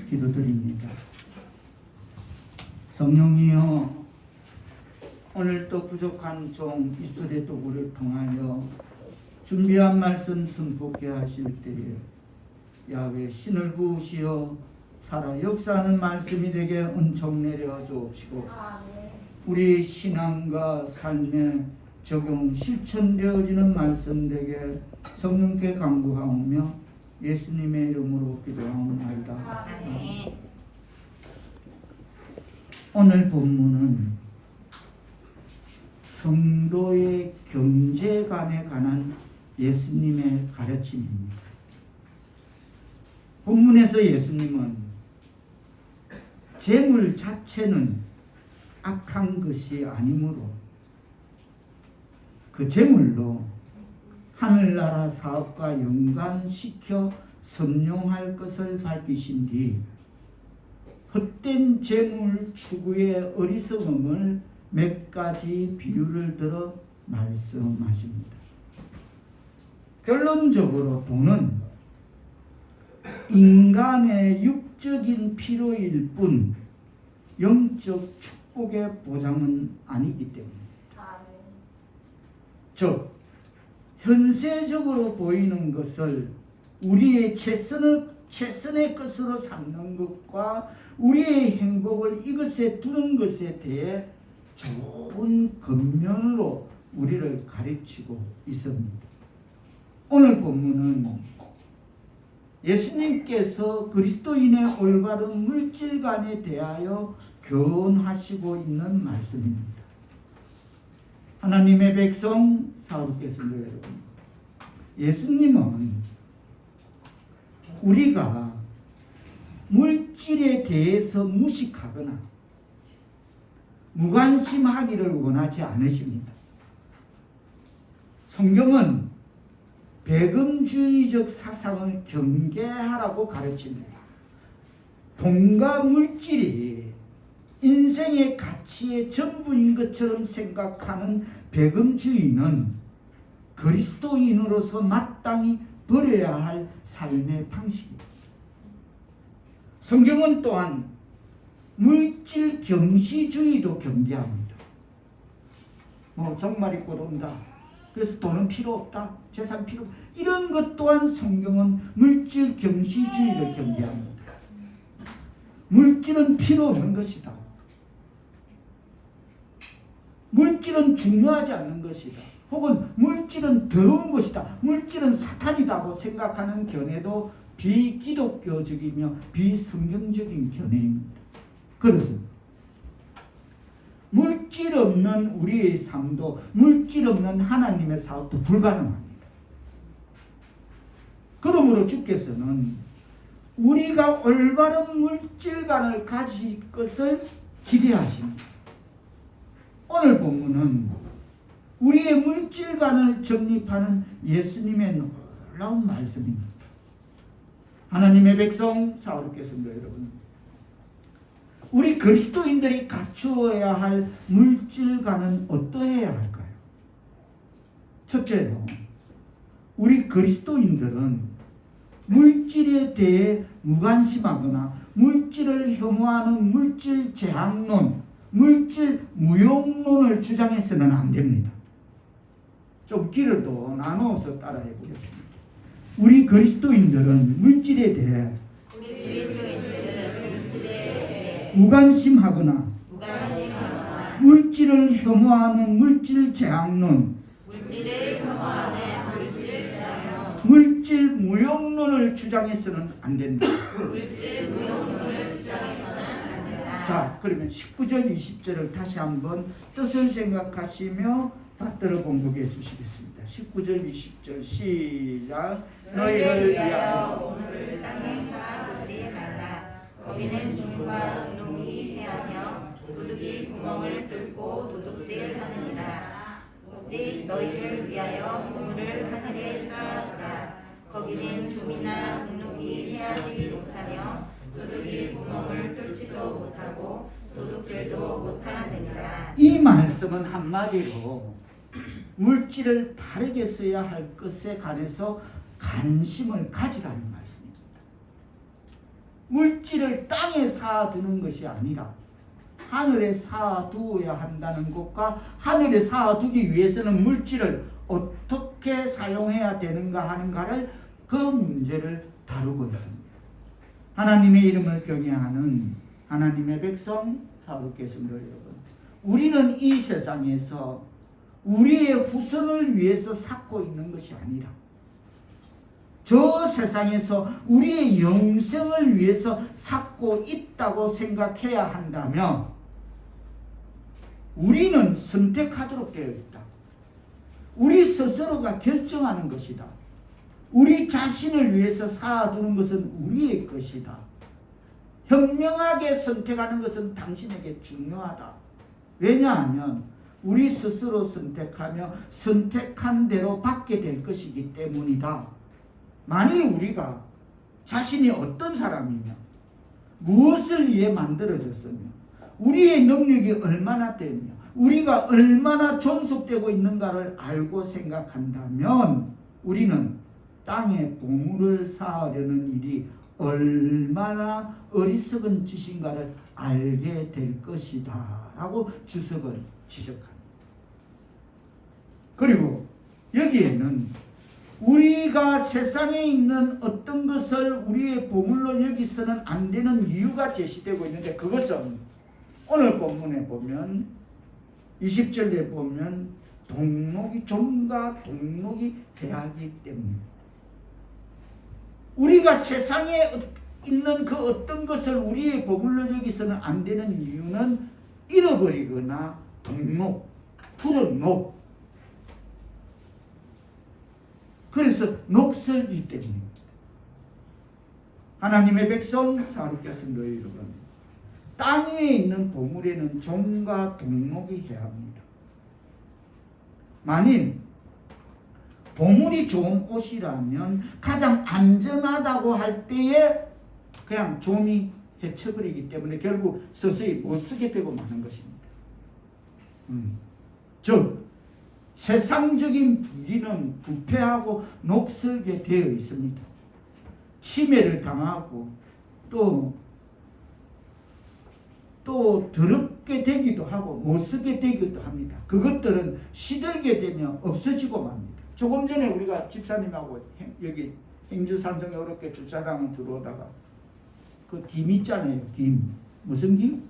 기도드립니다. 성령이여, 오늘도 부족한 종 이술의 도구를 통하여 준비한 말씀 선포케 하실 때에 야훼 신을 부으시어 살아 역사하는 말씀이 되게 은총 내려 주옵시고, 우리 신앙과 삶에 적용 실천되어지는 말씀 되게 성령께 간구하오며 예수님의 이름으로 기도하옵나이다. 오늘 본문은 성도의 경제관에 관한 예수님의 가르침입니다. 본문에서 예수님은 재물 자체는 악한 것이 아니므로 그 재물로 하늘나라 사업과 연관시켜 선용할 것을 밝히신 뒤 헛된 재물 추구의 어리석음을 몇 가지 비유를 들어 말씀하십니다. 결론적으로 돈은 인간의 육적인 필요일 뿐 영적 축복의 보장은 아니기 때문입니다. 즉 현세적으로 보이는 것을 우리의 최선의 것으로 삼는 것과 우리의 행복을 이것에 두는 것에 대해 좋은 겉면으로 우리를 가르치고 있습니다. 오늘 본문은 예수님께서 그리스도인의 올바른 물질관에 대하여 교훈하시고 있는 말씀입니다. 하나님의 백성 사울께서도 여러분, 예수님은 우리가 물질에 대해서 무식하거나 무관심하기를 원하지 않으십니다. 성경은 배금주의적 사상을 경계하라고 가르칩니다. 돈과 물질이 인생의 가치의 전부인 것처럼 생각하는 배금주의는 그리스도인으로서 마땅히 버려야 할 삶의 방식입니다. 성경은 또한 물질 경시주의도 경계합니다. 종말 있고 돈다, 그래서 돈은 필요 없다, 재산 필요 없다, 이런 것 또한 성경은 물질 경시주의를 경계합니다. 물질은 필요 없는 것이다. 물질은 중요하지 않는 것이다. 혹은 물질은 더러운 것이다. 물질은 사탄이라고 생각하는 견해도 비기독교적이며 비성경적인 견해입니다. 그렇습니다. 물질 없는 우리의 삶도, 물질 없는 하나님의 사업도 불가능합니다. 그러므로 주께서는 우리가 올바른 물질관을 가질 것을 기대하십니다. 오늘 본문은 우리의 물질관을 정립하는 예수님의 놀라운 말씀입니다. 하나님의 백성 사울께서도 여러분, 우리 그리스도인들이 갖추어야 할 물질관은 어떠해야 할까요? 첫째로, 우리 그리스도인들은 물질에 대해 무관심하거나 물질을 혐오하는 물질 제약론, 물질 무용론을 주장해서는 안 됩니다. 좀 길을 더 나누어서 따라해 보겠습니다. 우리 그리스도인들은 물질에 대해 무관심하거나 물질을 혐오하는 물질 제약론, 물질 무용론을 주장해서는 안 된다. 자, 그러면 19절 20절을 다시 한번 뜻을 생각하시며 받들어 공독해 주시겠습니다. 19절 20절 시작. 너희를 위하여 오늘을 땅에 쌓아두지 말라. 거기는 중과 흑록이 해하며 도둑이 구멍을 뚫고 도둑질하느니라. 오직 너희를 위하여 보물을 하늘에 쌓아두라. 거기는 중이나 흑록이 해하지 못하며 도둑이 구멍을 뚫지도 못하고 도둑질도 못하느니라. 이 말씀은 한마디로 물질을 바르게 써야 할 것에 관해서 관심을 가지라는 말씀입니다. 물질을 땅에 쌓아두는 것이 아니라 하늘에 쌓아두어야 한다는 것과 하늘에 쌓아두기 위해서는 물질을 어떻게 사용해야 되는가 하는가를 그 문제를 다루고 있습니다. 하나님의 이름을 경외하는 하나님의 백성 사역자분들 여러분, 우리는 이 세상에서 우리의 후손을 위해서 쌓고 있는 것이 아니라 저 세상에서 우리의 영생을 위해서 쌓고 있다고 생각해야 한다면 우리는 선택하도록 되어 있다. 우리 스스로가 결정하는 것이다. 우리 자신을 위해서 쌓아두는 것은 우리의 것이다. 현명하게 선택하는 것은 당신에게 중요하다. 왜냐하면 우리 스스로 선택하며 선택한 대로 받게 될 것이기 때문이다. 만일 우리가 자신이 어떤 사람이며 무엇을 위해 만들어졌으며 우리의 능력이 얼마나 되며 우리가 얼마나 존속되고 있는가를 알고 생각한다면 우리는 땅에 보물을 쌓으려는 일이 얼마나 어리석은 짓인가를 알게 될 것이다 라고 주석을 지적합니다. 그리고 여기에는 우리가 세상에 있는 어떤 것을 우리의 보물로 여기서는 안 되는 이유가 제시되고 있는데, 그것은 오늘 본문에 보면 20절에 보면 동록이 종과 동록이 대하기 때문입니다. 우리가 세상에 있는 그 어떤 것을 우리의 보물로 여기서는 안 되는 이유는 잃어버리거나 동록, 풀어놓, 그래서 녹슬기 때문입니다. 하나님의 백성 사역자분들 여러분, 땅 위에 있는 보물에는 종과 동록이 해야 합니다. 만일 보물이 좋은 옷이라면 가장 안전하다고 할 때에 그냥 좀이 헤쳐버리기 때문에 결국 서서히 못 쓰게 되고 마는 것입니다. 즉 세상적인 부귀는 부패하고 녹슬게 되어 있습니다. 침해를 당하고 또 더럽게 되기도 하고 못 쓰게 되기도 합니다. 그것들은 시들게 되면 없어지고 맙니다. 조금 전에 우리가 집사님하고 여기 행주산성에 어렵게 주차장에 들어오다가 그 김 있잖아요. 김. 무슨 김?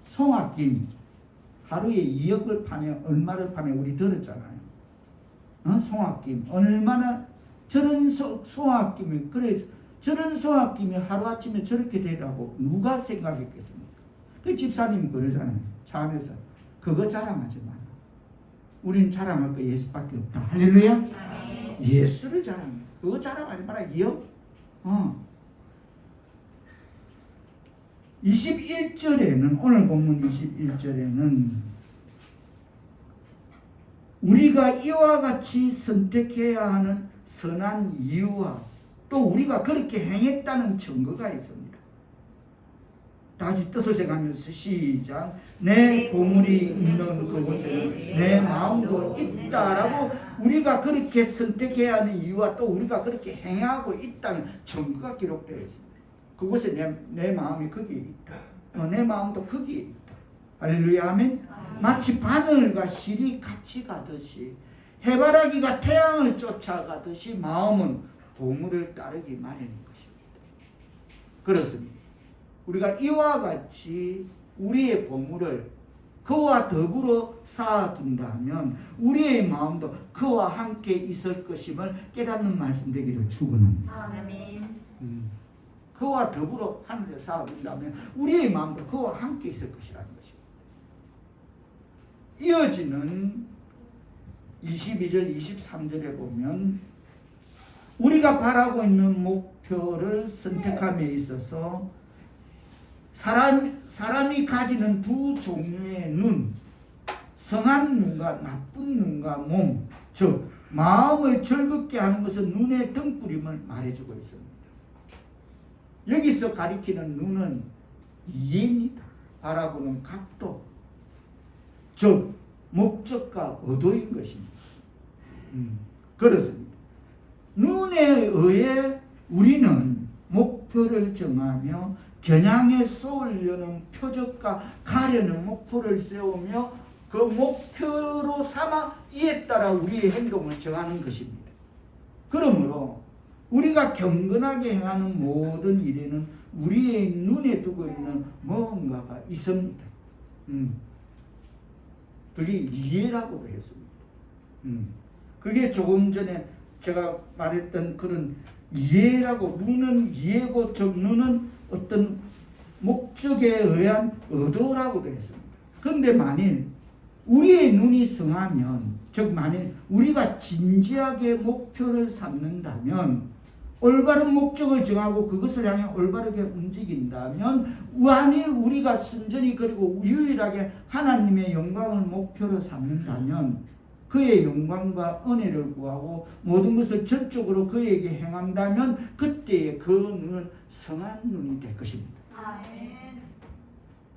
송화김. 하루에 2억을 파네, 얼마를 파네, 우리 들었잖아요. 송화김. 얼마나 저런 송화김이, 그래, 저런 송화김이 하루아침에 저렇게 되라고 누가 생각했겠습니까? 그 집사님 그러잖아요. 차 안에서. 그거 자랑하지 마라. 우린 자랑할 거 예수밖에 없다. 할렐루야? 예수를 자랑해. 그거 자랑하지 마라. 2억? 21절에는, 오늘 본문 21절에는 우리가 이와 같이 선택해야 하는 선한 이유와 또 우리가 그렇게 행했다는 증거가 있습니다. 다시 뜻을 생각하면서 시작. 내 보물이 있는 그곳에 내 마음도 있다라고 우리가 그렇게 선택해야 하는 이유와 또 우리가 그렇게 행하고 있다는 증거가 기록되어 있습니다. 그곳에 내 마음이 거기에 있다. 내 마음도 거기에 있다. 할렐루야 아멘. 마치 바늘과 실이 같이 가듯이 해바라기가 태양을 쫓아가듯이 마음은 보물을 따르기 마련인 것입니다. 그렇습니다. 우리가 이와 같이 우리의 보물을 그와 더불어 쌓아둔다면 우리의 마음도 그와 함께 있을 것임을 깨닫는 말씀 되기를 축원합니다. 아멘. 그와 더불어 하늘에 쌓아둔다면 우리의 마음도 그와 함께 있을 것이라는 것입니다. 이어지는 22절 23절에 보면 우리가 바라고 있는 목표를 선택함에 있어서 사람이 가지는 두 종류의 눈, 성한 눈과 나쁜 눈과 몸, 즉 마음을 즐겁게 하는 것은 눈의 등불임을 말해주고 있습니다. 여기서 가리키는 눈은 이해입니다. 바라보는 각도, 즉 목적과 의도인 것입니다. 그렇습니다. 눈에 의해 우리는 목표를 정하며 겨냥에 쏘으려는 표적과 가려는 목표를 세우며 그 목표로 삼아 이에 따라 우리의 행동을 정하는 것입니다. 그러므로 우리가 경건하게 행하는 모든 일에는 우리의 눈에 두고 있는 무언가가 있습니다. 그게 이해라고도 했습니다. 그게 조금 전에 제가 말했던 그런 이해라고, 눈은 이해고 눈은 어떤 목적에 의한 의도라고도 했습니다. 그런데 만일 우리의 눈이 성하면, 즉 만일 우리가 진지하게 목표를 삼는다면, 올바른 목적을 정하고 그것을 향해 올바르게 움직인다면, 만일 우리가 순전히 그리고 유일하게 하나님의 영광을 목표로 삼는다면 그의 영광과 은혜를 구하고 모든 것을 전적으로 그에게 행한다면 그때의 그 눈은 성한 눈이 될 것입니다.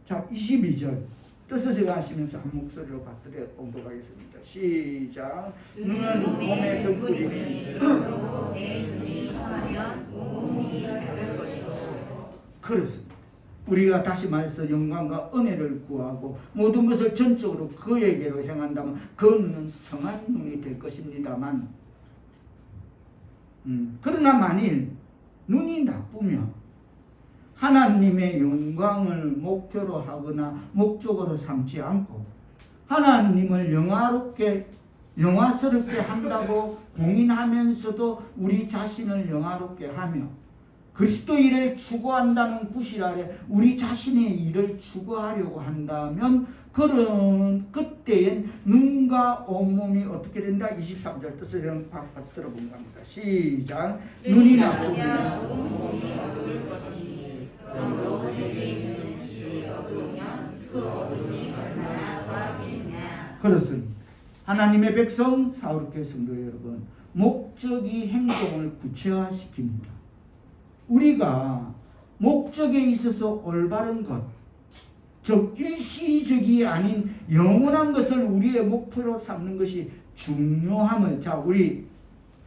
자, 22절 뜻을 생각하시면서 한 목소리로 받들어 공독하겠습니다. 시작. 눈은 몸의 등불이니 그러므로 내 눈이 성하면 몸이 밝을 것이고. 그렇습니다. 우리가 다시 말해서 영광과 은혜를 구하고 모든 것을 전적으로 그에게로 행한다면 그 눈은 성한 눈이 될 것입니다만, 그러나 만일 눈이 나쁘면 하나님의 영광을 목표로 하거나 목적으로 삼지 않고 하나님을 영화스럽게 한다고 공인하면서도 우리 자신을 영화롭게 하며 그리스도 일을 추구한다는 구실 아래 우리 자신의 일을 추구하려고 한다면 그때엔 눈과 온몸이 어떻게 된다? 23절 뜻을 받들어 본 겁니다. 시작. 눈이 나쁘면 온몸이 어두울 것이니 그러므로 너희 눈은 빛이 어두우면 그 어둠이 얼마나 더하겠느냐. 그렇습니다. 하나님의 백성 사울교회 성도 여러분, 목적이 행동을 구체화시킵니다. 우리가 목적에 있어서 올바른 것, 즉 일시적이 아닌 영원한 것을 우리의 목표로 삼는 것이 중요함을, 자, 우리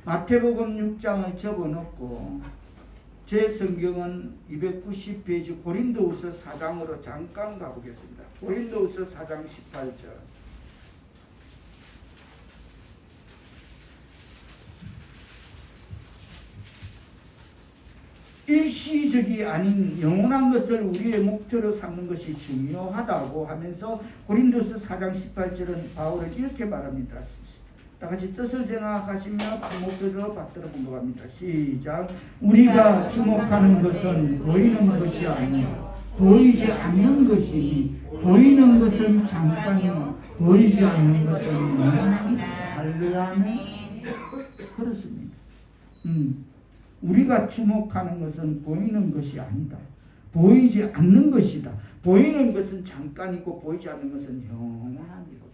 마태복음 6장을 접어놓고 제 성경은 290페이지 고린도후서 4장으로 잠깐 가보겠습니다. 고린도후서 4장 18절. 일시적이 아닌 영원한 것을 우리의 목표로 삼는 것이 중요하다고 하면서 고린도서 4장 18절은 바울은 이렇게 말합니다. 다 같이 뜻을 생각하시며 한 목소리로 받들어 공독합니다. 시작. 우리가 주목하는 것은 보이는 것이 아니요 보이지 않는 것이니 보이는 것은 잠깐이요 보이지 않는 것은 영원합니다. 할렐루야. 그렇습니다. 우리가 주목하는 것은 보이는 것이 아니다. 보이지 않는 것이다. 보이는 것은 잠깐이고 보이지 않는 것은 영원합니다.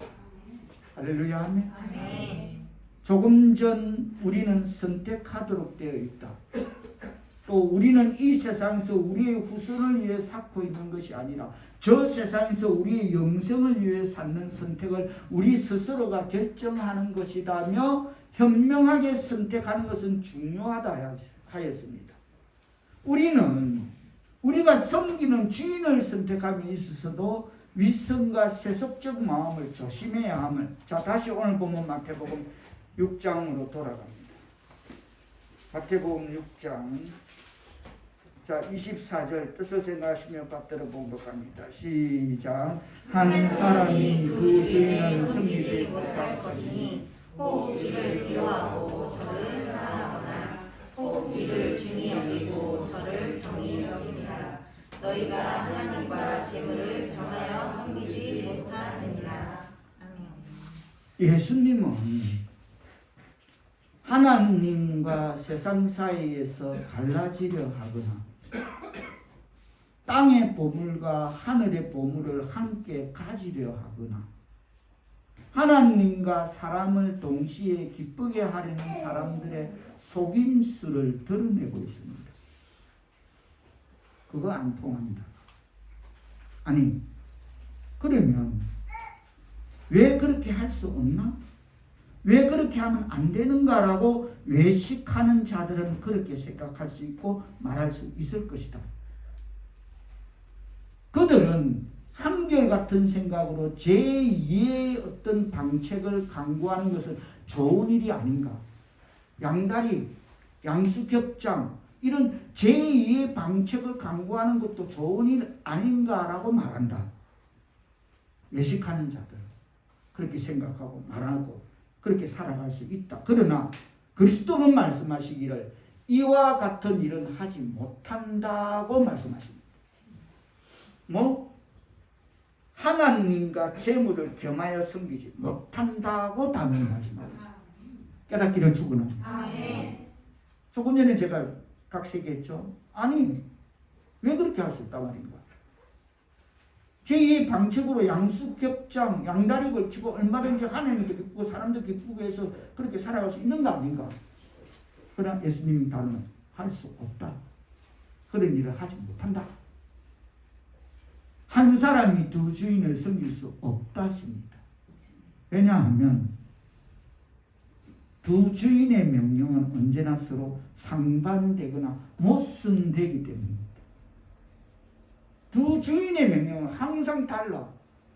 할렐루야. 아멘. 조금 전 우리는 선택하도록 되어 있다. 또 우리는 이 세상에서 우리의 후손을 위해 쌓고 있는 것이 아니라 저 세상에서 우리의 영생을 위해 쌓는 선택을 우리 스스로가 결정하는 것이다며 현명하게 선택하는 것은 중요하다 하였습니다. 우리가 섬기는 주인을 선택함에 있어서도 위선과 세속적 마음을 조심해야 함을. 자, 다시 오늘 보면 마태복음 6장으로 돌아갑니다. 마태복음 6장 자 24절 뜻을 생각하시며 받들어 봉독합니다. 시작. 한 사람이 그 주인을 섬기지 못할 것이니 혹 이를 미워하고 저를 사랑하거나 혹 이를 중히 여기고 저를 경히 여기니라. 너희가 하나님과 재물을 겸하여 섬기지 못하느니라. 아멘. 예수님은 하나님과 세상 사이에서 갈라지려 하거나 땅의 보물과 하늘의 보물을 함께 가지려 하거나 하나님과 사람을 동시에 기쁘게 하려는 사람들의 속임수를 드러내고 있습니다. 그거 안 통합니다. 아니, 그러면 왜 그렇게 할 수 없나? 왜 그렇게 하면 안 되는가라고 외식하는 자들은 그렇게 생각할 수 있고 말할 수 있을 것이다. 그들은 한결같은 생각으로 제2의 어떤 방책을 강구하는 것은 좋은 일이 아닌가. 양다리, 양수겹장 이런 제2의 방책을 강구하는 것도 좋은 일 아닌가라고 말한다. 외식하는 자들 그렇게 생각하고 말하고 그렇게 살아갈 수 있다. 그러나 그리스도는 말씀하시기를 이와 같은 일은 하지 못한다고 말씀하십니다. 하나님과 재물을 겸하여 섬기지 못한다고 단호히 말씀하셨습니다. 깨닫기를 축원합니다. 조금 전에 제가 각색했죠. 아니 왜 그렇게 할 수 있단 말인가. 제2의 방책으로 양수겹장, 양다리 걸치고 얼마든지 하나님도 기쁘고 사람도 기쁘게 해서 그렇게 살아갈 수 있는 거 아닌가. 그러나 예수님 단은 할 수 없다. 그런 일을 하지 못한다. 한 사람이 두 주인을 섬길 수 없다 하십니다. 왜냐하면 두 주인의 명령은 언제나 서로 상반되거나 모순되기 때문입니다. 두 주인의 명령은 항상 달라.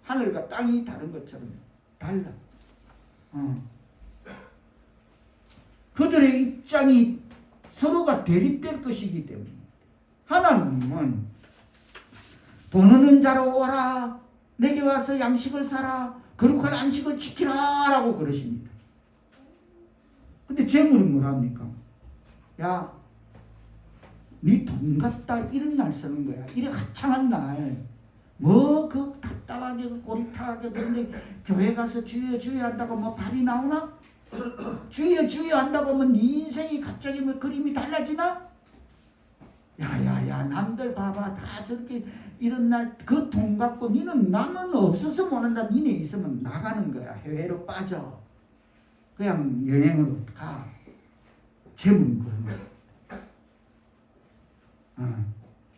하늘과 땅이 다른 것처럼 달라. 그들의 입장이 서로가 대립될 것이기 때문에 하나님은 돈 없는 자로 오라. 내게 와서 양식을 사라. 거룩한 안식을 지키라 라고 그러십니다. 근데 재물은 뭐랍니까? 야, 네 돈 갖다 이런 날 쓰는 거야. 이래 하찮은 날. 그 답답하게 고리타하게 그런데 교회 가서 주여 주여 한다고 밥이 나오나? 주여 주여 한다고 하면 네 인생이 갑자기 그림이 달라지나? 야야야 남들 봐봐 다 저렇게 이런 날 그 돈 갖고 니는 남은 없어서 못한다. 니네 있으면 나가는 거야. 해외로 빠져. 그냥 여행으로 가. 재물은 그런 거야.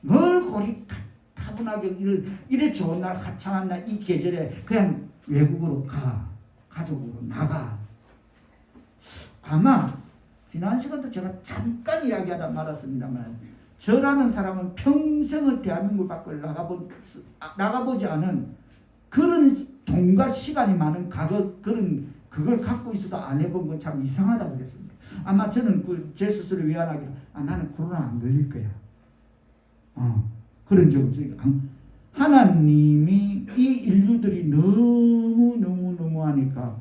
뭘 고리타분하게 이래 좋은 날 하찮은 날 이 계절에 그냥 외국으로 가. 가족으로 나가. 아마 지난 시간도 제가 잠깐 이야기하다 말았습니다만 저라는 사람은 평생을 대한민국 밖을 나가보지 않은 그런 돈과 시간이 많은 그걸 갖고 있어도 안 해본 건 참 이상하다고 그랬습니다. 아마 저는 제 스스로 위안하기로 나는 코로나 안 걸릴 거야. 그런 적 없어요. 하나님이 이 인류들이 너무 하니까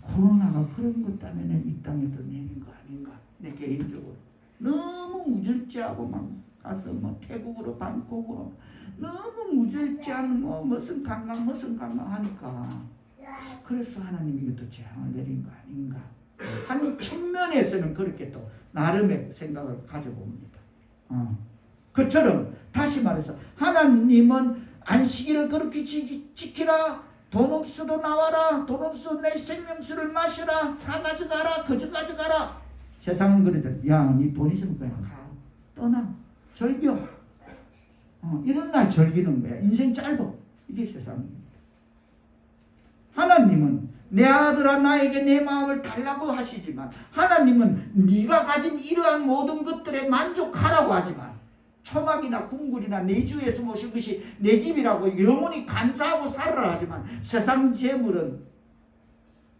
코로나가 그런 것 때문에 이 땅에 더 내린 거 아닌가. 내 개인적으로 너무 무절제하고 막 가서 태국으로 방콕으로 너무 무절제한 무슨 관광 하니까 그래서 하나님이 이것도 재앙을 내린 거 아닌가. 한 측면에서는 그렇게 또 나름의 생각을 가져봅니다. 그처럼 다시 말해서 하나님은 안식일을 그렇게 지키라. 돈 없어도 나와라. 돈 없어도 내 생명수를 마셔라. 사 가져가라. 거저 가져가라. 세상은 그러더라. 야, 니 돈 있으면 그냥 가. 떠나. 즐겨. 이런 날 즐기는 거야. 인생 짧아. 이게 세상입니다. 하나님은 내 아들아 나에게 내 마음을 달라고 하시지만 하나님은 네가 가진 이러한 모든 것들에 만족하라고 하지만 초막이나 궁굴이나 내 주에서 모신 것이 내 집이라고 영원히 감사하고 살아라 하지만 세상 재물은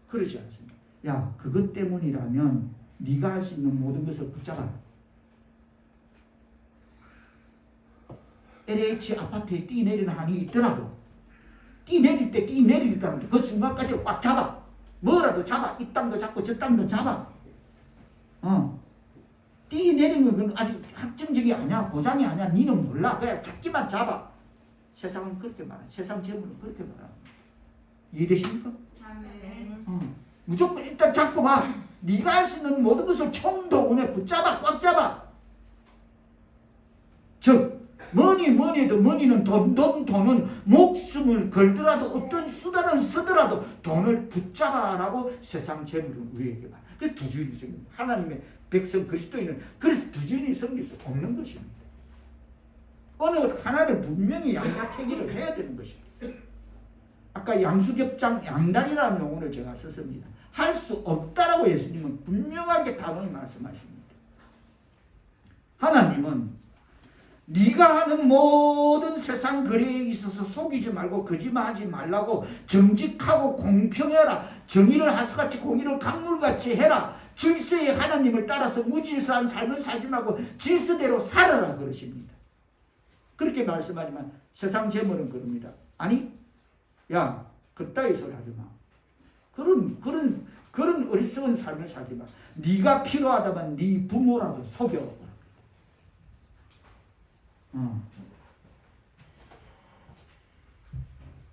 그러지 않습니다. 야, 그것 때문이라면 네가 할 수 있는 모든 것을 붙잡아라. LH 아파트에 뛰내리는 한이 있더라도 뛰내릴 때 뛰내리다면 그 순간까지 꽉 잡아. 뭐라도 잡아. 이 땅도 잡고 저 땅도 잡아. 뛰내리는 건 아직 확정적이 아니야. 보장이 아니야. 니는 몰라. 그냥 잡기만 잡아. 세상은 그렇게 말해. 세상 재물은 그렇게 말해. 이해되십니까? 무조건 일단 잡고 봐. 네가 할 수 있는 모든 것을 총동원해 붙잡아. 꽉 잡아. 즉 뭐니 해도 뭐니는 돈은 목숨을 걸더라도 어떤 수단을 쓰더라도 돈을 붙잡아라고 세상 재물은 우리에게 말. 그 두 주인이 생깁니다. 하나님의 백성 그리스도인은 그래서 두 주인이 생길 수 없는 것입니다. 어느 하나를 분명히 양다태기를 해야 되는 것입니다. 아까 양수겹장 양다리라는 용어를 제가 썼습니다. 할 수 없다라고 예수님은 분명하게 단호히 말씀하십니다. 하나님은 네가 하는 모든 세상 거래에 있어서 속이지 말고 거짓말하지 말라고 정직하고 공평해라. 정의를 하수같이 공의를 강물같이 해라. 질서의 하나님을 따라서 무질서한 삶을 살지 말고 질서대로 살아라 그러십니다. 그렇게 말씀하지만 세상 재물은 그럽니다. 아니, 야, 그따위 소리 하지 마. 그런 어리석은 삶을 살지 마. 네가 필요하다면 네 부모라도 속여.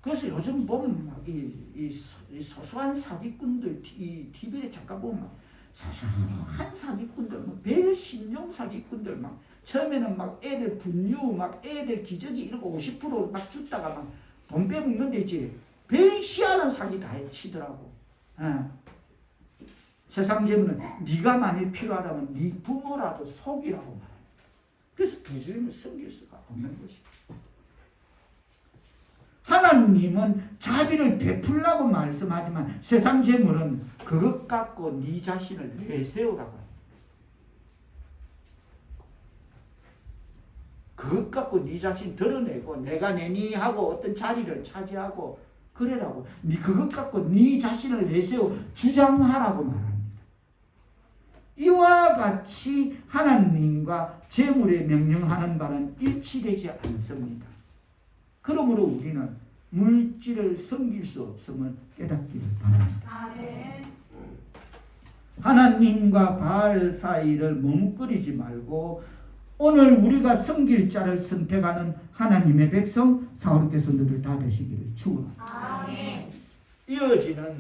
그래서 요즘 보면 막 이 소소한 사기꾼들, 이 TV에 잠깐 보면 막 소소한 사기꾼들, 막 별신용 사기꾼들, 막 처음에는 막 애들 분유, 막 애들 기저귀 이러고 50% 막 줬다가 막 돈 빼먹는 데 있지. 별시하는 사기 다 치더라고. 세상 재물은 네가 만일 필요하다면 네 부모라도 속이라고 말해. 그래서 부주임을 섬길 수가 없는 것이다. 하나님은 자비를 베풀라고 말씀하지만 세상 재물은 그것 갖고 네 자신을 내세우라고 합니다. 그것 갖고 네 자신 드러내고 내가 내니 하고 어떤 자리를 차지하고 그래라고. 네 그것 갖고 네 자신을 내세워 주장하라고 말합니다. 이와 같이 하나님과 재물에 명령하는 바는 일치되지 않습니다. 그러므로 우리는 물질을 섬길 수 없음을 깨닫기를 바랍니다. 아멘. 하나님과 바알 사이를 머뭇거리지 말고 오늘 우리가 섬길 자를 선택하는 하나님의 백성 사울의 손들을 다 되시기를 축원합니다. 아멘. 이어지는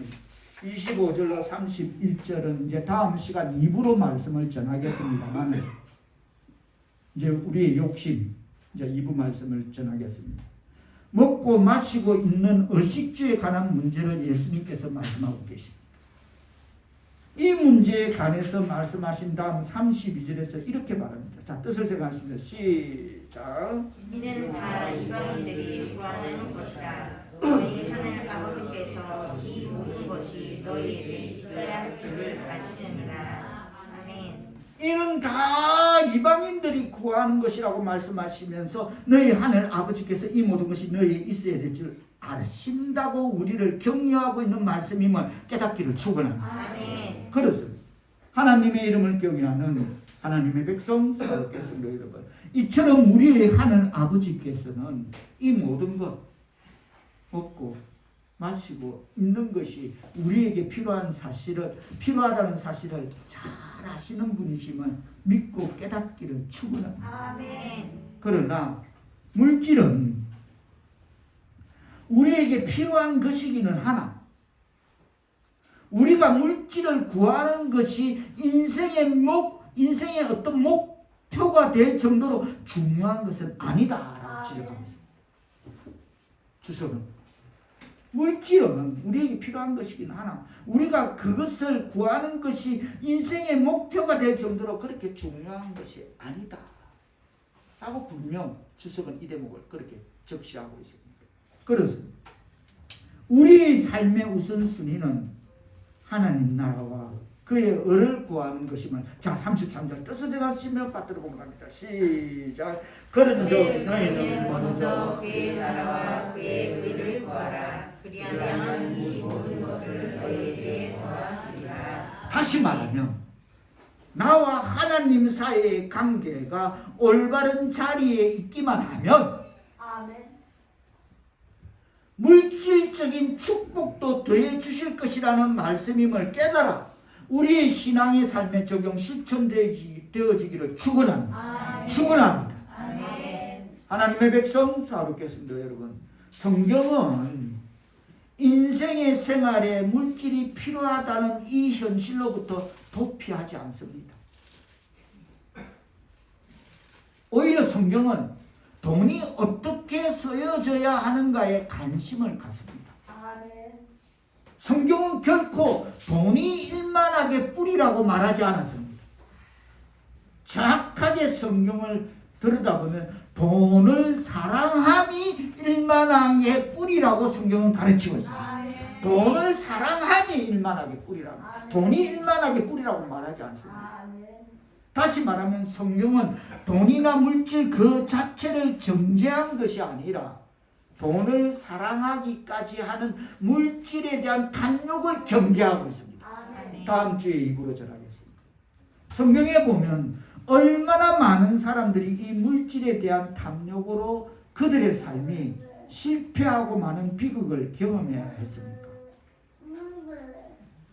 25절로 31절은 이제 다음 시간 2부로 말씀을 전하겠습니다만 이제 우리의 욕심 이제 2부 말씀을 전하겠습니다. 먹고 마시고 있는 의식주에 관한 문제를 예수님께서 말씀하고 계십니다. 이 문제에 관해서 말씀하신 다음 32절에서 이렇게 말합니다. 자, 뜻을 생각하십니다. 시작. 이는 다 이방인들이 구하는 것이라. 너희 하늘 아버지께서 이 모든 것이 너희에게 있어야 할 줄을 아시느니라. 아멘. 이는 다 이방인들이 구하는 것이라고 말씀하시면서 너희 하늘 아버지께서 이 모든 것이 너희에게 있어야 될 줄 아신다고 우리를 격려하고 있는 말씀임을 깨닫기를 축원합니다. 아멘. 그렇습니다. 하나님의 이름을 경외하는 하나님의 백성 여러분, 이처럼 우리의 하늘 아버지께서는 이 모든 것 먹고 마시고 있는 것이 우리에게 필요하다는 사실을 잘 아시는 분이심을 믿고 깨닫기를 축원합니다. 아멘. 그러나 물질은 우리에게 필요한 것이기는 하나 우리가 물질을 구하는 것이 인생의 어떤 목표가 될 정도로 중요한 것은 아니다라고 지적하고 있습니다. 주석은 물질은 우리에게 필요한 것이긴 하나 우리가 그것을 구하는 것이 인생의 목표가 될 정도로 그렇게 중요한 것이 아니다 라고 분명 주석은 이 대목을 그렇게 적시하고 있습니다. 그렇습니다. 우리의 삶의 우선순위는 하나님 나라와 그의 의를 구하는 것이면 자 33절 뜻을 생각하시며 받들어 보면 합니다. 시작. 그런즉 너희는 먼저 그의 나라와 그의 의를 구하라. 그리하면 이 모든 것을 너희에게 더하시리라. 다시 말하면 나와 하나님 사이의 관계가 올바른 자리에 있기만 하면 아멘. 물질적인 축복도 더해 주실 것이라는 말씀임을 깨달아 우리의 신앙의 삶에 적용 실천되어지기를 축원합니다. 축원합니다. 아멘. 하나님의 백성 사롭겠습니다. 여러분 성경은 인생의 생활에 물질이 필요하다는 이 현실로부터 도피하지 않습니다. 오히려 성경은 돈이 어떻게 쓰여져야 하는가에 관심을 갖습니다. 아멘. 성경은 결코 돈이 일만하게 뿌리라고 말하지 않았습니다. 정확하게 성경을 들여다보면 돈을 사랑함이 일만왕의 뿌리라고 성경은 가르치고 있습니다. 돈을 사랑하니 일만하게 뿌리라고. 돈이 일만하게 뿌리라고 말하지 않습니다. 다시 말하면 성경은 돈이나 물질 그 자체를 정죄한 것이 아니라 돈을 사랑하기까지 하는 물질에 대한 탐욕을 경계하고 있습니다. 다음 주에 입으로 전하겠습니다. 성경에 보면 얼마나 많은 사람들이 이 물질에 대한 탐욕으로 그들의 삶이 실패하고 많은 비극을 경험해야 했습니까?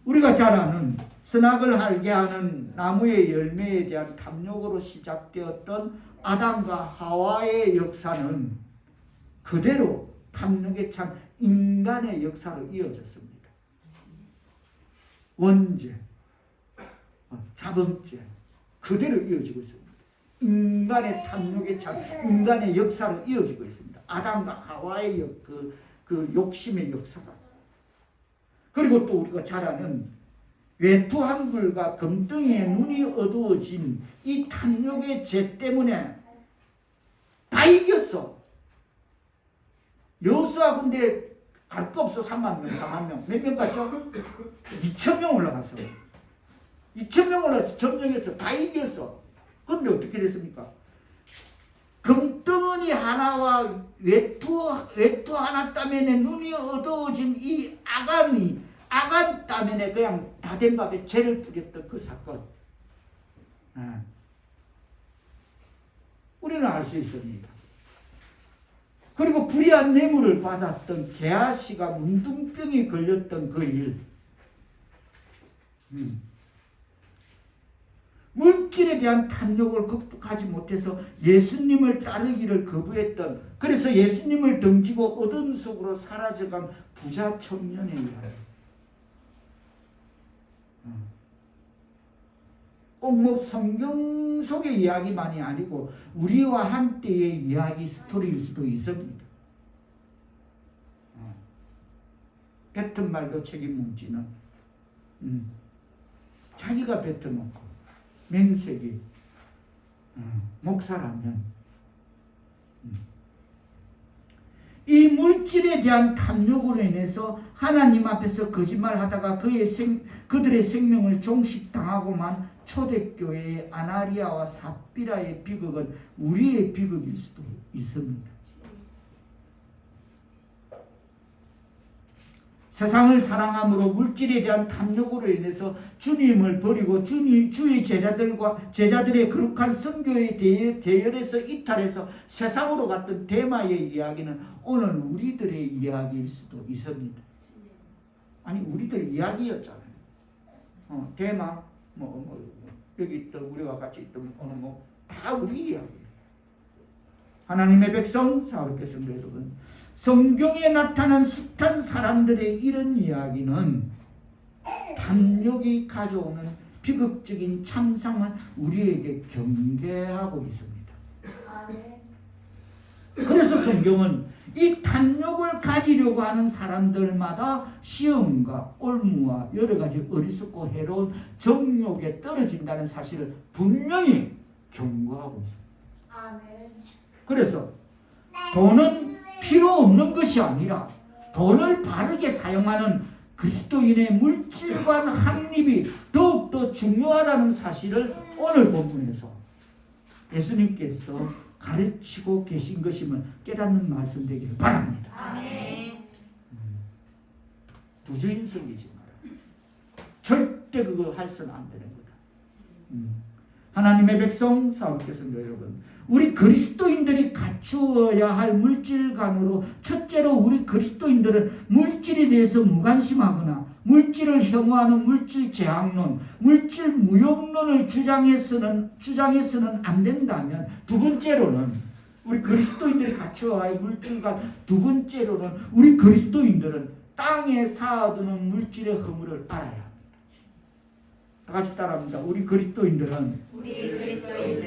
우리가 잘 아는 선악을 알게 하는 나무의 열매에 대한 탐욕으로 시작되었던 아담과 하와의 역사는 그대로 탐욕에 찬 인간의 역사로 이어졌습니다. 원죄, 자범죄 그대로 이어지고 있습니다. 인간의 탐욕에 찬 인간의 역사로 이어지고 있습니다. 아담과 하와의 그 욕심의 역사가. 그리고 또 우리가 잘 아는 외투한 불과 금덩이의 눈이 어두워진 이 탐욕의 죄 때문에 다 이겼어. 여호수아 군대 갈 거 없어. 3만 명, 4만 명. 몇 명 갔죠? 2,000명 올라갔어. 2,000명 올라가서 점령해서 다 이겼어. 그런데 어떻게 됐습니까? 금덩어리 하나와 외투 하나 때문에 눈이 어두워진 이 아간 때문에 그냥 다 된 밥에 죄를 뿌렸던 그 사건. 우리는 알 수 있습니다. 그리고 불의한 뇌물을 받았던 게하시가 문둥병이 걸렸던 그 일. 물질에 대한 탐욕을 극복하지 못해서 예수님을 따르기를 거부했던, 그래서 예수님을 등지고 어둠 속으로 사라져간 부자 청년의 이야기. 꼭 뭐 성경 속의 이야기만이 아니고 우리와 한때의 이야기 스토리일 수도 있습니다. 뱉은 말도 책임 뭉치는 자기가 뱉어놓고 맹세기 목사라면 이 물질에 대한 탐욕으로 인해서 하나님 앞에서 거짓말하다가 그들의 생명을 종식당하고만 초대교회의 아나리아와 삽비라의 비극은 우리의 비극일 수도 있습니다. 세상을 사랑함으로 물질에 대한 탐욕으로 인해서 주님을 버리고 주의 제자들의 거룩한 선교의 대열에서 이탈해서 세상으로 갔던 데마의 이야기는 오늘 우리들의 이야기일 수도 있습니다. 아니 우리들 이야기였잖아요. 데마 여기 있던 우리와 같이 있던 오늘 다 우리 이야기예요. 하나님의 백성 사랑하겠습니다. 여러분, 성경에 나타난 숱한 사람들의 이런 이야기는 탐욕이 가져오는 비극적인 참상을 우리에게 경계하고 있습니다. 그래서 성경은 이 탐욕을 가지려고 하는 사람들마다 시험과 올무와 여러 가지 어리석고 해로운 정욕에 떨어진다는 사실을 분명히 경고하고 있습니다. 그래서 돈은 필요 없는 것이 아니라 돈을 바르게 사용하는 그리스도인의 물질관 확립이 더욱더 중요하다는 사실을 오늘 본문에서 예수님께서 가르치고 계신 것임을 깨닫는 말씀 되기를 바랍니다. 아멘. 부처인성이지 마라. 절대 그거 해서는 안 되는 거다. 하나님의 백성 사랑하겠습니다. 여러분, 우리 그리스도인들이 갖추어야 할 물질관으로 첫째로 우리 그리스도인들은 물질에 대해서 무관심하거나 물질을 혐오하는 물질 제약론, 물질 무용론을 주장해서는 안 된다면, 두 번째로는 우리 그리스도인들이 갖추어야 할 물질관, 두 번째로는 우리 그리스도인들은 땅에 쌓아두는 물질의 허물을 알아야 합니다. 다 같이 따라합니다. 우리 그리스도인들은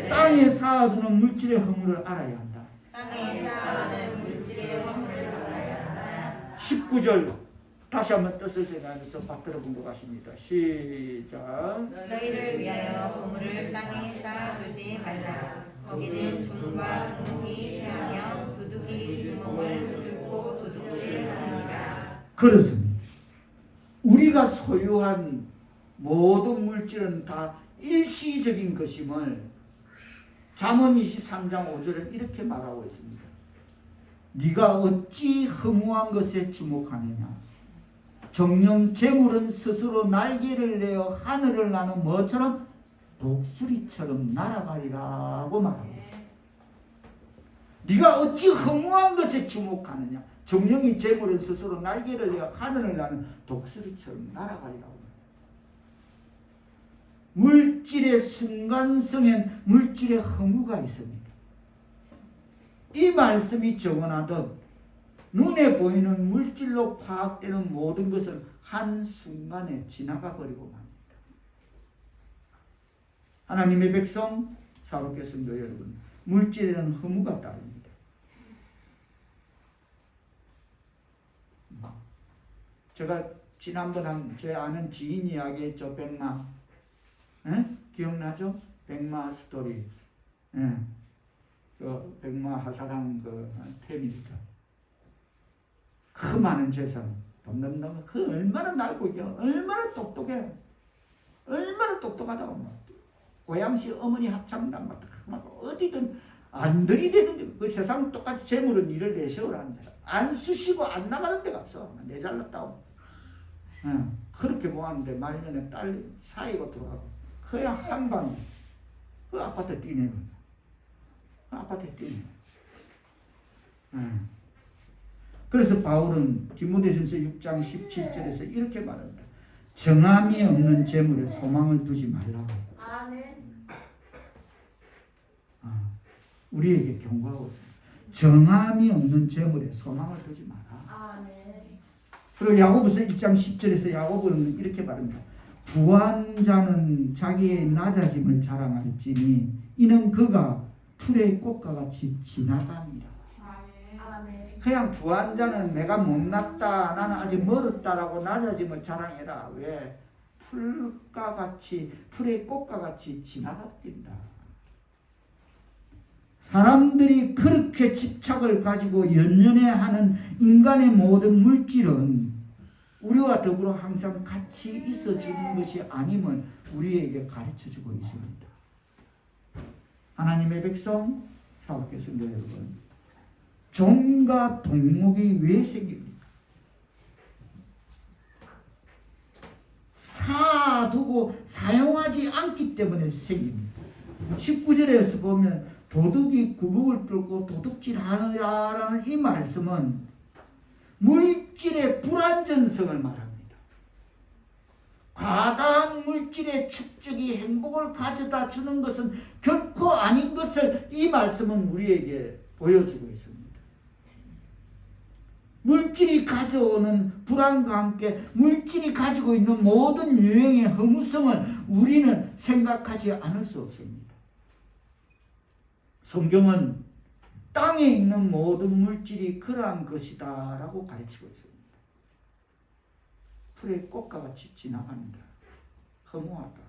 땅에 쌓아두는 물질의 허물을 알아야 한다. 땅에 쌓아두는 물질의 허물을 알아야 한다. 19절 다시 한번 뜻을 생각하면서 받들어 본다고 하십니다. 시작. 너희를 위하여 허물을 땅에 쌓아두지 말라. 거기는 종과 동목이 패하며 도둑이 구멍을 뚫고 그렇습니다. 우리가 소유한 모든 물질은 다 일시적인 것임을 잠언 23장 5절은 이렇게 말하고 있습니다. 네가 어찌 허무한 것에 주목하느냐. 정녕 재물은 스스로 날개를 내어 하늘을 나는 뭐처럼 독수리처럼 날아가리라고 말하고 있습니다. 네가 어찌 허무한 것에 주목하느냐. 정령이 재물은 스스로 날개를 내어 하늘을 나는 독수리처럼 날아가리라고. 물질의 순간성엔 물질의 허무가 있습니다. 이 말씀이 적어놔도 눈에 보이는 물질로 파악되는 모든 것은 한순간에 지나가 버리고 맙니다. 하나님의 백성, 사랑하는 성도 여러분, 물질에는 허무가 따릅니다. 제가 지난번 제 아는 지인 이야기 했죠. 백마. 기억나죠? 백마 스토리. 그 백마 하사랑 그 템입니다. 그 많은 재산, 덤덤덤, 그 얼마나 날고 있냐, 얼마나 똑똑해, 얼마나 똑똑하다고 막. 고양시 어머니 합창단 막 어디든 안 들이대는데 그 세상 똑같이 재물은 일을 내세우라는 사람. 안 쓰시고 안 나가는 데가 없어. 내 잘났다고. 그렇게 모았는데 말년에 딸 사이가 들어가고 그야 한 방에 그 아파트 뛰내는 그 아파트에 뛰내는. 그래서 바울은 디모데전서 6장 17절에서 이렇게 말합니다. 정함이 없는 재물에 소망을 두지 말라고. 우리에게 경고하고 있습니다. 정함이 없는 재물에 소망을 두지 마라. 그리고 야고보서 1장 10절에서 야고보는 이렇게 말합니다. 부한 자는 자기의 낮아짐을 자랑할지니 이는 그가 풀의 꽃과 같이 지나갑니다. 그냥 부한 자는 내가 못났다, 나는 아직 멀었다라고 낮아짐을 자랑해라. 왜? 풀과 같이, 풀의 꽃과 같이 지나갑니다. 사람들이 그렇게 집착을 가지고 연연해 하는 인간의 모든 물질은 우리와 더불어 항상 같이 있어지는 것이 아님을 우리에게 가르쳐주고 있습니다. 하나님의 백성, 사업겠습니다 여러분. 종과 동목이 왜 생깁니까? 사두고 사용하지 않기 때문에 생깁니다. 19절에서 보면 도둑이 구멍을 뚫고 도둑질하느라는 이 말씀은 물질의 불완전성을 말합니다. 과다한 물질의 축적이 행복을 가져다 주는 것은 결코 아닌 것을 이 말씀은 우리에게 보여주고 있습니다. 물질이 가져오는 불안과 함께 물질이 가지고 있는 모든 유형의 허무성을 우리는 생각하지 않을 수 없습니다. 성경은 땅에 있는 모든 물질이 그러한 것이다 라고 가르치고 있습니다. 풀의 꽃과 같이 지나간다. 허무하다.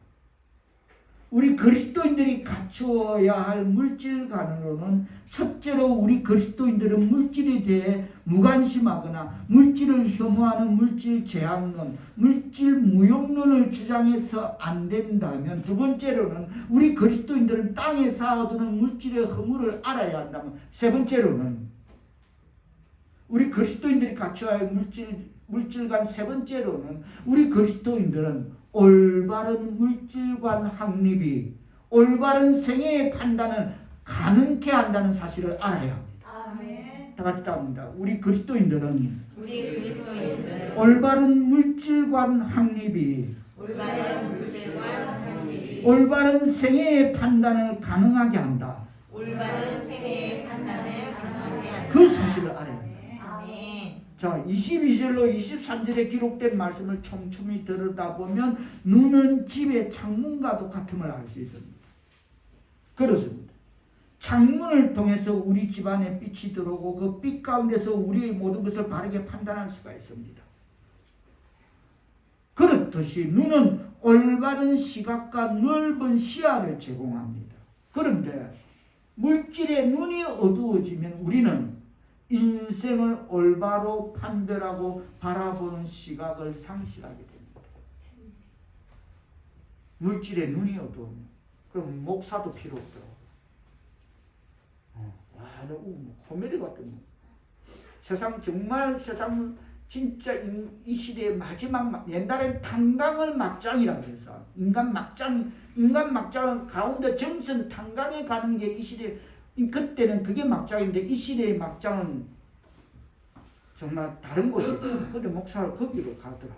우리 그리스도인들이 갖추어야 할 물질관으로는 첫째로 우리 그리스도인들은 물질에 대해 무관심하거나 물질을 혐오하는 물질 제약론, 물질 무용론을 주장해서 안 된다면, 두 번째로는 우리 그리스도인들은 땅에 쌓아두는 물질의 허물을 알아야 한다면, 세 번째로는 우리 그리스도인들이 갖춰야 할 물질관, 세 번째로는 우리 그리스도인들은 올바른 물질관 확립이 올바른 생애의 판단을 가능케 한다는 사실을 알아야 합니다. 아멘. 다 같이 따릅니다. 우리 그리스도인들은 올바른 물질관 확립이 올바른 생애의 판단을 가능하게 한다. 그 사실을 알아야 합니다. 자, 22절로 23절에 기록된 말씀을 촘촘히 들여다보면 눈은 집의 창문과도 같음을 알 수 있습니다. 그렇습니다. 창문을 통해서 우리 집안에 빛이 들어오고 그 빛 가운데서 우리의 모든 것을 바르게 판단할 수가 있습니다. 그렇듯이 눈은 올바른 시각과 넓은 시야를 제공합니다. 그런데 물질의 눈이 어두워지면 우리는 인생을 올바로 판별하고 바라보는 시각을 상실하게 됩니다. 물질에 눈이 어두우면 그럼 목사도 필요 없더라고요. 와, 코미디 같은 세상 정말 세상 진짜 이 시대의 마지막 옛날엔 탄광을 막장이라고 해서 인간 막장 가운데 정선 탄광에 가는 게 이 시대 그때는 그게 막장인데 이 시대의 막장은 정말 다른 곳이에요. 근데 목사를 거기로 가더라.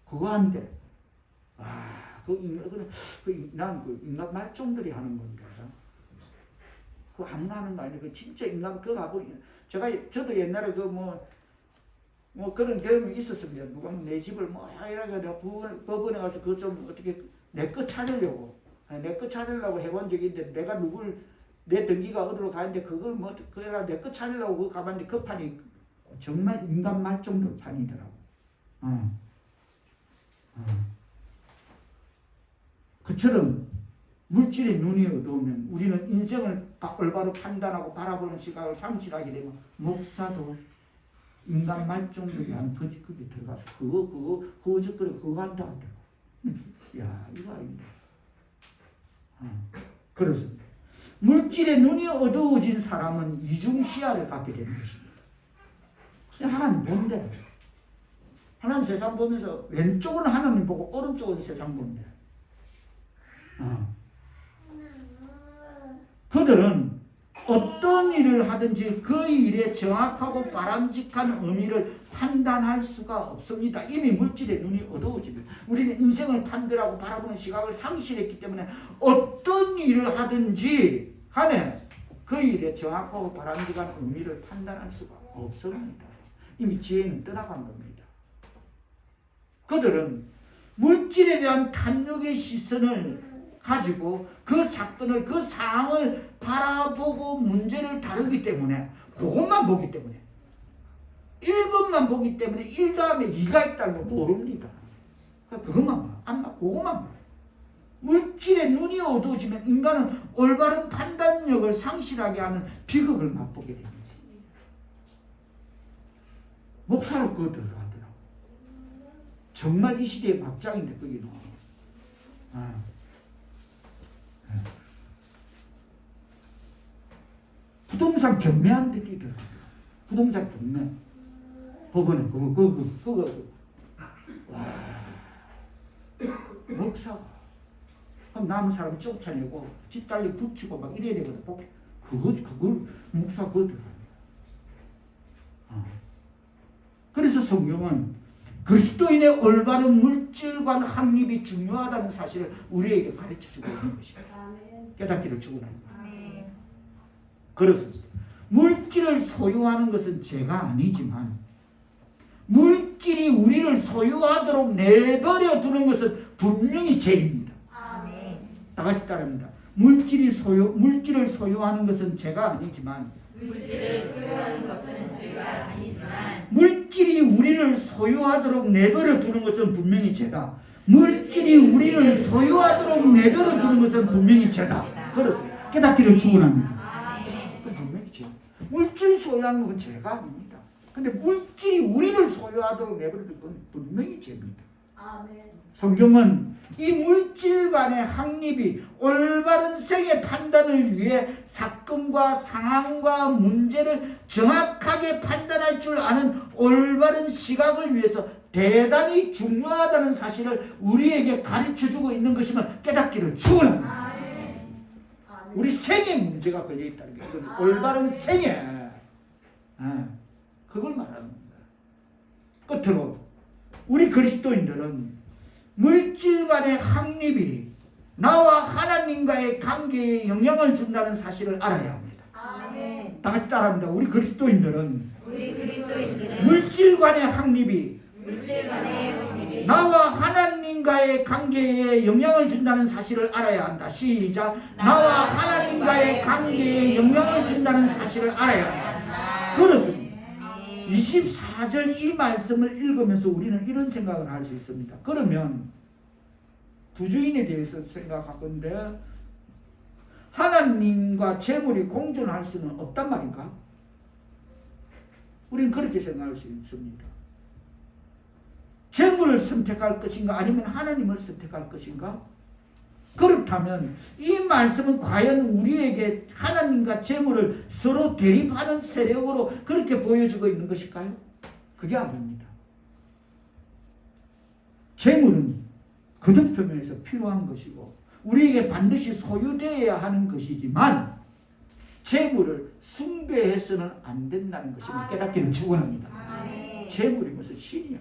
그거 한대. 난 그 인간 말종들이 하는 건데. 그거 안 하는 거 아니야. 그 진짜 인간 그거 하고 저도 옛날에 뭐 그런 경험이 있었습니다. 누가 내 집을 이러게 내가 법원에 가서 그거 좀 어떻게 내 거 찾으려고 해본 적이 있는데 내가 내 등기가 어디로 가는데 그걸 그래가 내 거 찾으려고 그거 가봤는데 그 판이 정말 인간 말종들 판이더라고. 그처럼 물질의 눈이 어두우면 우리는 인생을 올바로 판단하고 바라보는 시각을 상실하게 되면 목사도 인간 말종들이 한 거짓 들어가서 그거 한다 하더라고. 야, 이거 아닙니다. 그렇습니다. 물질의 눈이 어두워진 사람은 이중시야를 갖게 되는 것입니다. 하나님 본대. 하나님 세상 보면서 왼쪽은 하나님 보고 오른쪽은 세상 본대. 그들은 어떤 일을 하든지 그 일에 정확하고 바람직한 의미를 판단할 수가 없습니다. 이미 물질의 눈이 어두워집니다. 우리는 인생을 판별하고 바라보는 시각을 상실했기 때문에 어떤 일을 하든지 간에 그 일에 정확하고 바람직한 의미를 판단할 수가 없습니다. 이미 지혜는 떠나간 겁니다. 그들은 물질에 대한 탐욕의 시선을 가지고 그 사건을 그 상황을 바라보고 문제를 다루기 때문에 그것만 보기 때문에 1번만 보기 때문에 1 다음에 2가 있다는 걸 모릅니다. 그것만 봐. 안 봐. 그것만 봐. 물질의 눈이 어두워지면 인간은 올바른 판단력을 상실하게 하는 비극을 맛보게 됩니다. 목사로 그거 들어가더라고. 정말 이 시대의 막장인데 거기는. 부동산 경매한 데 뛰더라고요. 부동산 경매. 법원에 그거. 와. 목사가. 그럼 남은 사람 쫓아내고 집 딸리 붙이고 막 이래야 되거든. 그걸 목사 그거더라고요. 그래서 성경은 그리스도인의 올바른 물질관 확립이 중요하다는 사실을 우리에게 가르쳐주고 있는 것입니다. 깨닫기를 축원합니다. 그렇습니다. 물질을 소유하는 것은 죄가 아니지만 물질이 우리를 소유하도록 내버려 두는 것은 분명히 죄입니다. 다 같이 따라합니다. 물질을 소유하는 것은 죄가 아니지만 물질이 우리를 소유하도록 내버려 두는 것은 분명히 죄다. 물질이 우리를 소유하도록 내버려 두는 것은 분명히 죄다. 그렇습니다. 깨닫기를 축원합니다. 분명히 죄. 물질 소유하는 건 죄가 아닙니다. 근데 물질이 우리를 소유하도록 내버려 두는 건 분명히 죄입니다. 성경은 이 물질 간의 확립이 올바른 생의 판단을 위해 사건과 상황과 문제를 정확하게 판단할 줄 아는 올바른 시각을 위해서 대단히 중요하다는 사실을 우리에게 가르쳐주고 있는 것이면 깨닫기를 축원합니다. 우리 생에 문제가 걸려있다는 게 올바른 생에 그걸 말하는 겁니다. 끝으로 우리 그리스도인들은 물질 간의 확립이 나와 하나님과의 관계에 영향을 준다는 사실을 알아야 합니다. 다 같이 따라합니다. 우리 그리스도인들은 물질 간의 확립이 나와 하나님과의 관계에 영향을 준다는 사실을 알아야 한다. 시작. 나와 하나님과의 관계에 영향을 준다는 사실을 알아야 한다. 그렇습니다. 24절 이 말씀을 읽으면서 우리는 이런 생각을 할 수 있습니다. 그러면 부주인에 대해서 생각할 건데 하나님과 재물이 공존할 수는 없단 말인가? 우리는 그렇게 생각할 수 있습니다. 재물을 선택할 것인가 아니면 하나님을 선택할 것인가? 그렇다면 이 말씀은 과연 우리에게 하나님과 재물을 서로 대립하는 세력으로 그렇게 보여주고 있는 것일까요? 그게 아닙니다. 재물은 거듭표면에서 필요한 것이고 우리에게 반드시 소유되어야 하는 것이지만 재물을 숭배해서는 안 된다는 것을 깨닫기를 축원합니다. 재물이 무슨 신이야.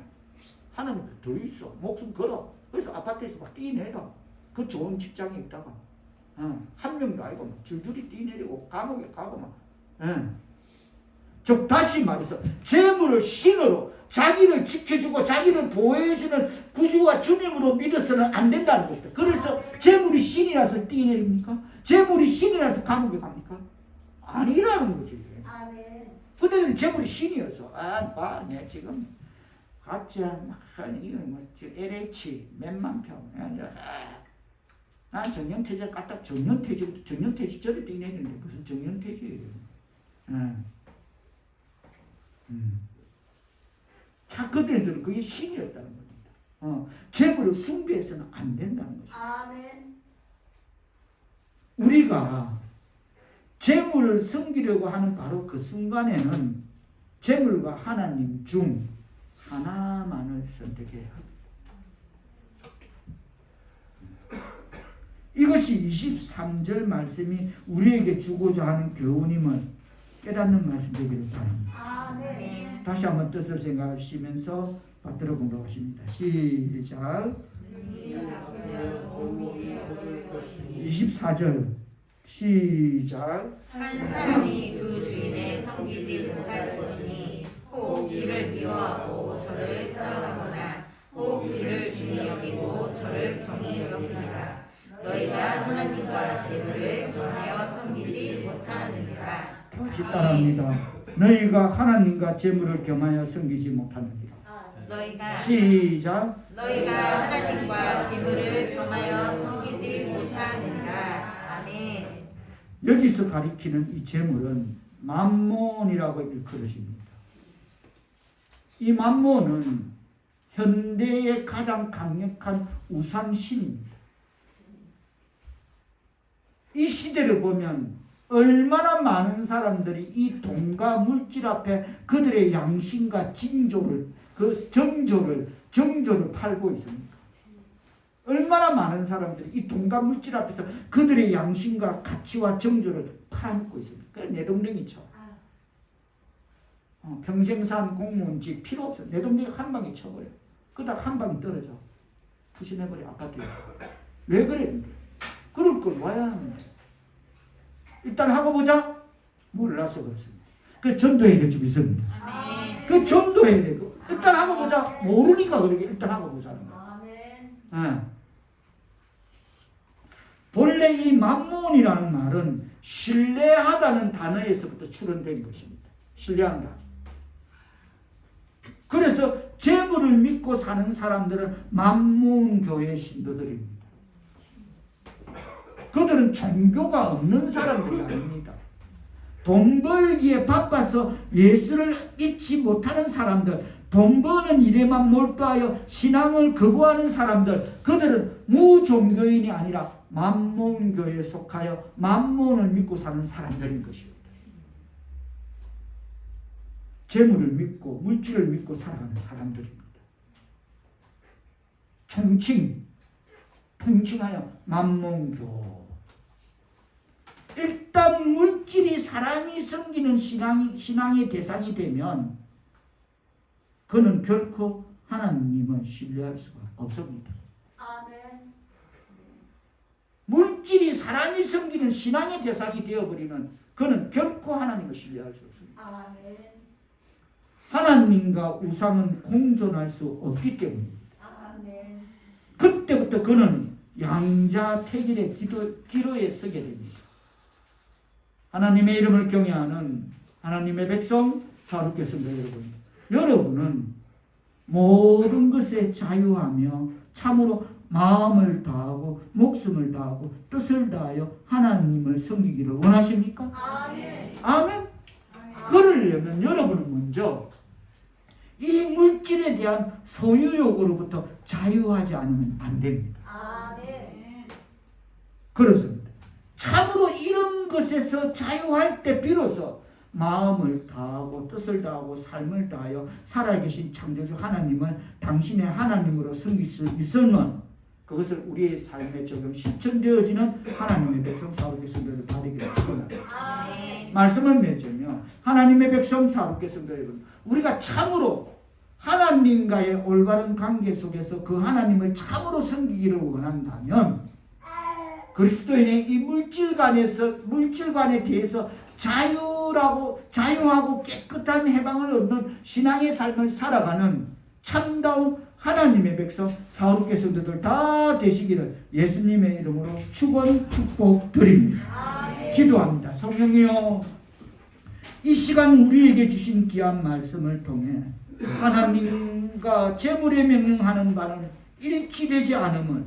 하나님 더 있어. 목숨 걸어. 그래서 아파트에서 막 뛰내려. 그 좋은 직장에 있다가 한 명도 아니고 막 줄줄이 뛰내리고 감옥에 가고 막. 즉 다시 말해서 재물을 신으로 자기를 지켜주고 자기를 보호해주는 구주와 주님으로 믿어서는 안 된다는 것이다. 그래서 재물이 신이라서 뛰내립니까? 재물이 신이라서 감옥에 갑니까? 아니라는 거지. 근데 재물이 신이어서 내 지금 가짜 LH 몇만 평. 난 정년퇴직 갖다 정년퇴직 저리 뛰내리는데 무슨 정년퇴직이에요. 자, 그들은 그게 신이었다는 겁니다. 재물을 숭배해서는 안 된다는 것이죠. 우리가 재물을 섬기려고 하는 바로 그 순간에는 재물과 하나님 중 하나만을 선택해야 합니다. 이것이 23절 말씀이 우리에게 주고자 하는 교훈임을 깨닫는 말씀 되기를 바랍니다. 다시 한번 뜻을 생각하시면서 받들어 보도록 하십니다. 시작. 24절 시작. 한 사람이 두 주인을 섬기지 못할 것이니 혹 이를 미워하고 저를 사랑하거나 혹 이를 중히 여기고 저를 경히 여깁니다. 너희가 하나님과 재물을 겸하여 섬기지 못하느니라. 다시 따라합니다. 너희가 하나님과 재물을 겸하여 섬기지 못하느니라. 시작. 너희가 하나님과 재물을 겸하여 섬기지 못하느니라. 아멘. 여기서 가리키는 이 재물은 만몬이라고 일컬어집니다. 이 만몬은 현대의 가장 강력한 우상신입니다. 이 시대를 보면 얼마나 많은 사람들이 이 돈과 물질 앞에 그들의 양심과 정조를 팔고 있습니까? 얼마나 많은 사람들이 이 돈과 물질 앞에서 그들의 양심과 가치와 정조를 팔아먹고 있습니까? 그래, 내 동생이죠. 평생 산 공무원직 필요 없어. 내 동생이 한 방에 쳐버려. 그러다 한 방에 떨어져. 푸신해버려, 아파트에. 왜 그래? 그럴 걸 와야 하는 거야. 일단 하고 보자? 몰라서 그렇습니다. 그 전도해야 될 줄 믿습니다. 그 전도해야 되고 일단 하고 보자. 모르니까 그러게 일단 하고 보자는 거야. 본래 이 만몬이라는 말은 신뢰하다는 단어에서부터 출현된 것입니다. 신뢰한다. 그래서 재물을 믿고 사는 사람들은 만몬교회 신도들입니다. 그들은 종교가 없는 사람들이 아닙니다. 돈 벌기에 바빠서 예수를 잊지 못하는 사람들, 돈 버는 일에만 몰두하여 신앙을 거부하는 사람들, 그들은 무종교인이 아니라 만몬교회에 속하여 만몬을 믿고 사는 사람들인 것입니다. 재물을 믿고 물질을 믿고 살아가는 사람들입니다. 통칭하여 만몬교. 일단 물질이 사람이 섬기는 신앙의 대상이 되면 그는 결코 하나님을 신뢰할 수가 없습니다. 아멘. 물질이 사람이 섬기는 신앙의 대상이 되어버리면 그는 결코 하나님을 신뢰할 수 없습니다. 아멘. 하나님과 우상은 공존할 수 없기 때문입니다. 아멘. 그때부터 그는 양자택일의 기로에 서게 됩니다. 하나님의 이름을 경외하는 하나님의 백성 사랑하는 성도 여러분, 여러분은 모든 것에 자유하며 참으로 마음을 다하고 목숨을 다하고 뜻을 다하여 하나님을 섬기기를 원하십니까? 아멘. 아멘. 그러려면 여러분은 먼저 이 물질에 대한 소유욕으로부터 자유하지 않으면 안 됩니다. 아멘. 그렇습니다. 참으로 이런 것에서 자유할 때 비로소 마음을 다하고 뜻을 다하고 삶을 다하여 살아계신 창조주 하나님을 당신의 하나님으로 섬길 수 있으면 그것을 우리의 삶에 적용 실천되어지는 하나님의 백성 사업의 성도들 다 되기를 축원합니다. 말씀을 맺으며 하나님의 백성 사업의 성도 여러분, 우리가 참으로 하나님과의 올바른 관계 속에서 그 하나님을 참으로 섬기기를 원한다면 그리스도인의 이 물질관에 대해서 자유하고 깨끗한 해방을 얻는 신앙의 삶을 살아가는 참다운 하나님의 백성 사울의 성도들 다 되시기를 예수님의 이름으로 축복드립니다. 기도합니다. 성령이여, 이 시간 우리에게 주신 귀한 말씀을 통해 하나님과 재물에 명령하는 바는 일치되지 않음을,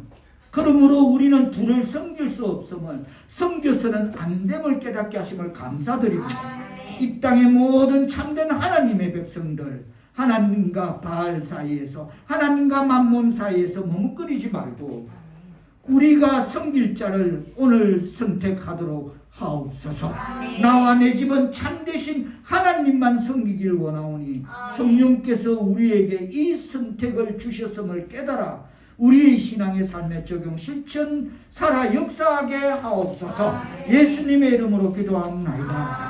그러므로 우리는 둘을 섬길 수 없음을, 섬겨서는 안 됨을 깨닫게 하심을 감사드립니다. 이 땅의 모든 참된 하나님의 백성들, 하나님과 바알 사이에서, 하나님과 만몬 사이에서 머뭇거리지 말고 우리가 섬길 자를 오늘 선택하도록 하옵소서. 나와 내 집은 참되신 하나님만 섬기길 원하오니 성령께서 우리에게 이 선택을 주셨음을 깨달아 우리의 신앙의 삶에 적용 실천 살아 역사하게 하옵소서. 예수님의 이름으로 기도합니다.